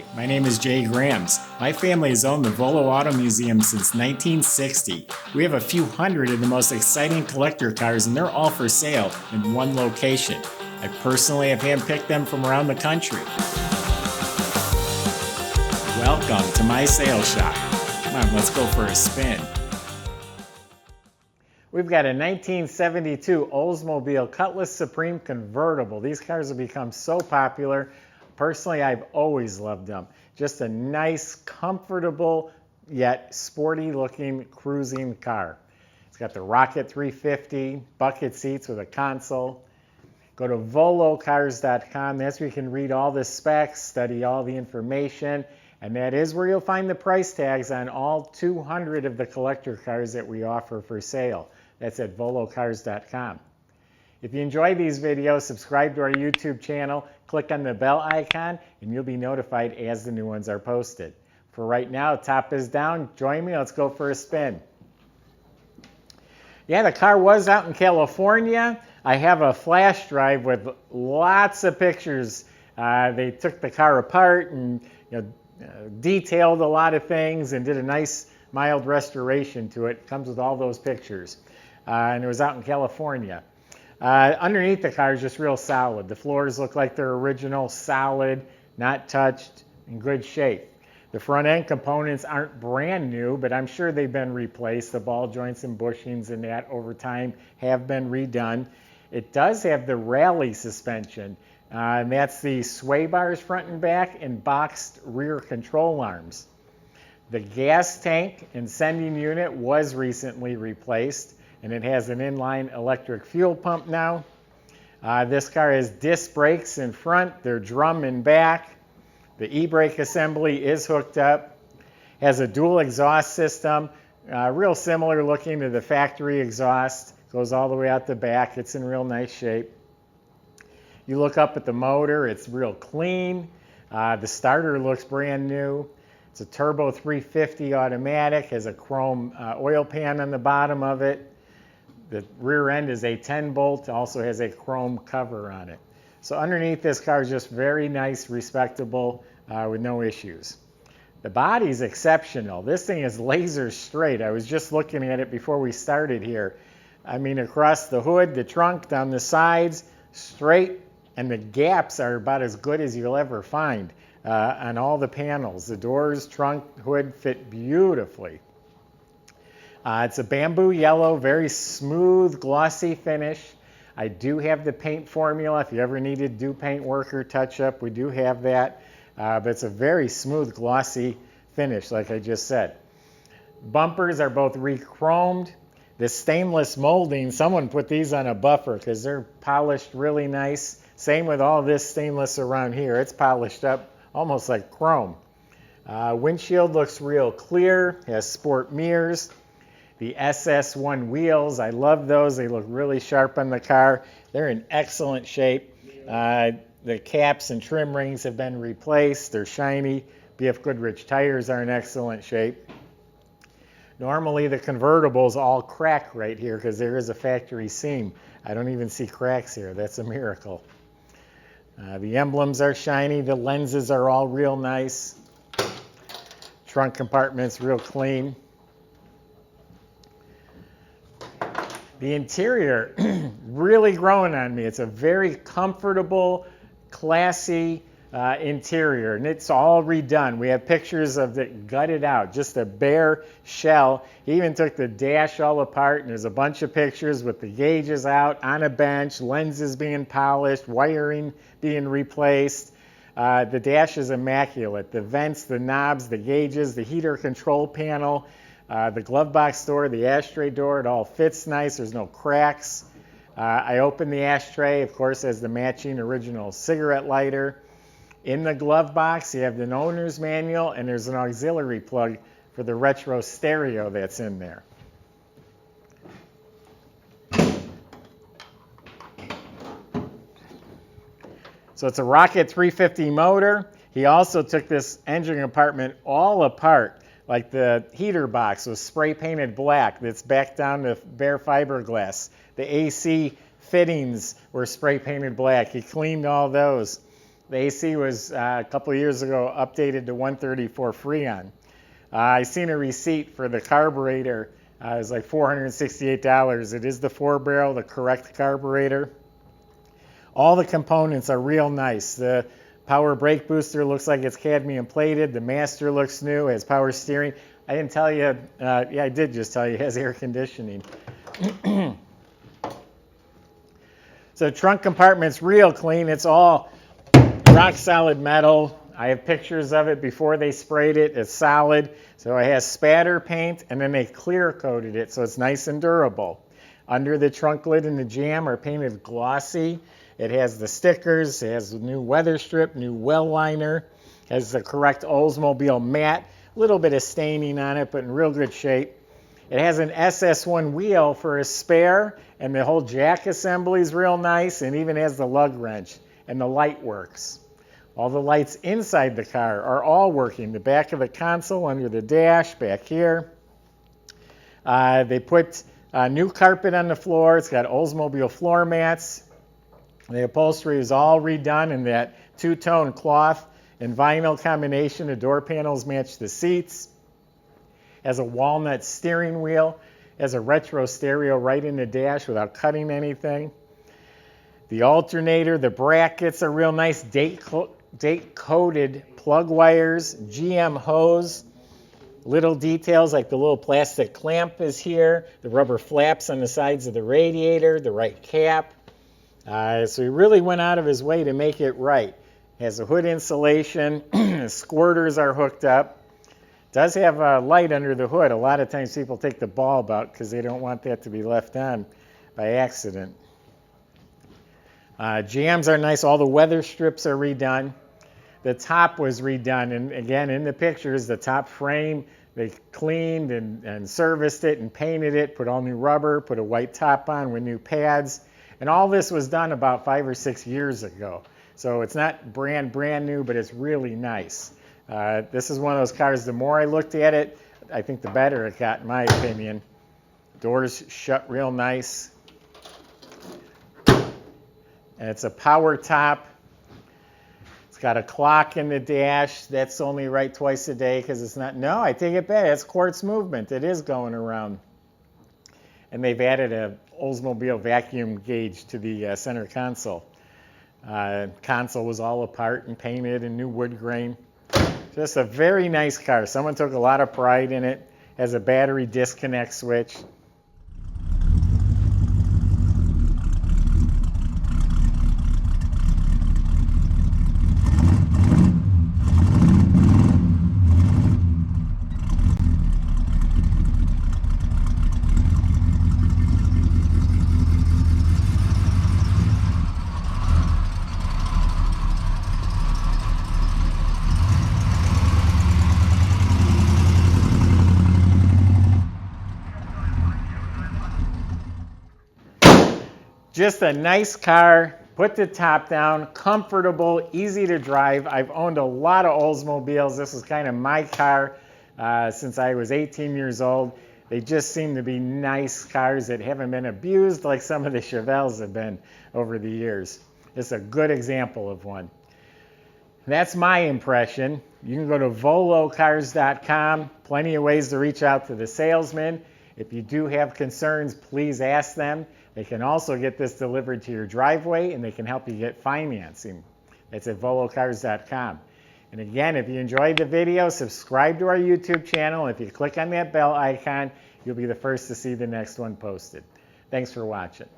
Hi, my name is Jay Grams. My family has owned the Volo Auto Museum since 1960. We have a few hundred of the most exciting collector cars, and they're all for sale in one location. I personally have handpicked them from around the country. Welcome to my sales shop. Come on, let's go for a spin. We've got a 1972 Oldsmobile Cutlass Supreme convertible. These cars have become so popular. Personally, I've always loved them. Just a nice, comfortable, yet sporty-looking cruising car. It's got the Rocket 350, bucket seats with a console. Go to volocars.com. That's where you can read all the specs, study all the information, and that is where you'll find the price tags on all 200 of the collector cars that we offer for sale. That's at volocars.com. If you enjoy these videos, subscribe to our YouTube channel, click on the bell icon, and you'll be notified as the new ones are posted. For right now, top is down. Join me. Let's go for a spin. Yeah, the car was out in California. I have a flash drive with lots of pictures. They took the car apart and detailed a lot of things and did a nice mild restoration to it. It comes with all those pictures. And it was out in California. Underneath the car is just real solid. The floors look like they're original, solid, not touched, in good shape. The front end components aren't brand new, but I'm sure they've been replaced. The ball joints and bushings and that over time have been redone. It does have the rally suspension, and that's the sway bars front and back and boxed rear control arms. The gas tank and sending unit was recently replaced, and it has an inline electric fuel pump now. This car has disc brakes in front, they're drum in back. The e-brake assembly is hooked up. Has a dual exhaust system, real similar looking to the factory exhaust. Goes all the way out the back. It's in real nice shape. You look up at the motor, it's real clean. The starter looks brand new. It's a turbo 350 automatic, has a chrome oil pan on the bottom of it. The rear end is a 10-bolt, also has a chrome cover on it. So underneath this car is just very nice, respectable, with no issues. The body's exceptional. This thing is laser straight. I was just looking at it before we started here. I mean, across the hood, the trunk, down the sides, straight, and the gaps are about as good as you'll ever find on all the panels. The doors, trunk, hood fit beautifully. It's a bamboo yellow, very smooth, glossy finish. I do have the paint formula. If you ever needed to do paint work or touch-up, we do have that. But it's a very smooth, glossy finish, like I just said. Bumpers are both recromed. The stainless molding, someone put these on a buffer because they're polished really nice. Same with all this stainless around here. It's polished up almost like chrome. Windshield looks real clear, has sport mirrors. The SS1 wheels, I love those. They look really sharp on the car. They're in excellent shape. The caps and trim rings have been replaced. They're shiny. BFGoodrich tires are in excellent shape. Normally the convertibles all crack right here because there is a factory seam. I don't even see cracks here. That's a miracle. The emblems are shiny. The lenses are all real nice. Trunk compartment's real clean. The interior, really growing on me. It's a very comfortable, classy interior, and it's all redone. We have pictures of it gutted out, just a bare shell. He even took the dash all apart, and there's a bunch of pictures with the gauges out on a bench, lenses being polished, wiring being replaced. The dash is immaculate. The vents, the knobs, the gauges, the heater control panel, the glove box door, the ashtray door, it all fits nice. There's no cracks. I opened the ashtray, of course, as the matching original cigarette lighter. In the glove box, you have the owner's manual, and there's an auxiliary plug for the retro stereo that's in there. So it's a Rocket 350 motor. He also took this engine compartment all apart. Like the heater box was spray painted black that's back down to bare fiberglass. The AC fittings were spray painted black. He cleaned all those. The AC was a couple of years ago updated to 134 Freon. I seen a receipt for the carburetor. It was like $468. It is the 4-barrel, the correct carburetor. All the components are real nice. The power brake booster looks like it's cadmium plated. The master looks new, has power steering. I didn't tell you, yeah, I did just tell you, it has air conditioning. So trunk compartment's real clean. It's all rock solid metal. I have pictures of it before they sprayed it. It's solid. So it has spatter paint, and then they clear coated it, so it's nice and durable. Under the trunk lid and the jamb are painted glossy. It has the stickers. It has the new weather strip, new well liner. It has the correct Oldsmobile mat. A little bit of staining on it, but in real good shape. It has an SS1 wheel for a spare, and the whole jack assembly is real nice, and even has the lug wrench, and the light works. All the lights inside the car are all working. The back of the console, under the dash, back here. They put new carpet on the floor. It's got Oldsmobile floor mats. The upholstery is all redone in that two-tone cloth and vinyl combination. The door panels match the seats. Has a walnut steering wheel. Has a retro stereo right in the dash without cutting anything. The alternator, the brackets are real nice, date-coated plug wires, GM hose, little details like the little plastic clamp is here, the rubber flaps on the sides of the radiator, the right cap. So he really went out of his way to make it right. Has a hood insulation, squirters are hooked up. Does have a light under the hood. A lot of times people take the bulb out because they don't want that to be left on by accident. Jams are nice. All the weather strips are redone. The top was redone, and again, in the pictures, the top frame, they cleaned and serviced it and painted it, put all new rubber, put a white top on with new pads, and all this was done about 5 or 6 years ago. So it's not brand new, but it's really nice. This is one of those cars, the more I looked at it, I think the better it got, in my opinion. Doors shut real nice. And it's a power top. It's got a clock in the dash. That's only right twice a day because it's not, no, I take it back. It's quartz movement. It is going around. And they've added a Oldsmobile vacuum gauge to the center console. Console was all apart and painted in new wood grain. Just a very nice car. Someone took a lot of pride in it. Has a battery disconnect switch. Just a nice car, put the top down, comfortable, easy to drive. I've owned a lot of Oldsmobiles. This is kind of my car since I was 18 years old. They just seem to be nice cars that haven't been abused like some of the Chevelles have been over the years. It's a good example of one. That's my impression. You can go to volocars.com. Plenty of ways to reach out to the salesman. If you do have concerns, please ask them. They can also get this delivered to your driveway, and they can help you get financing. That's at volocars.com. And again, if you enjoyed the video, subscribe to our YouTube channel. If you click on that bell icon, you'll be the first to see the next one posted. Thanks for watching.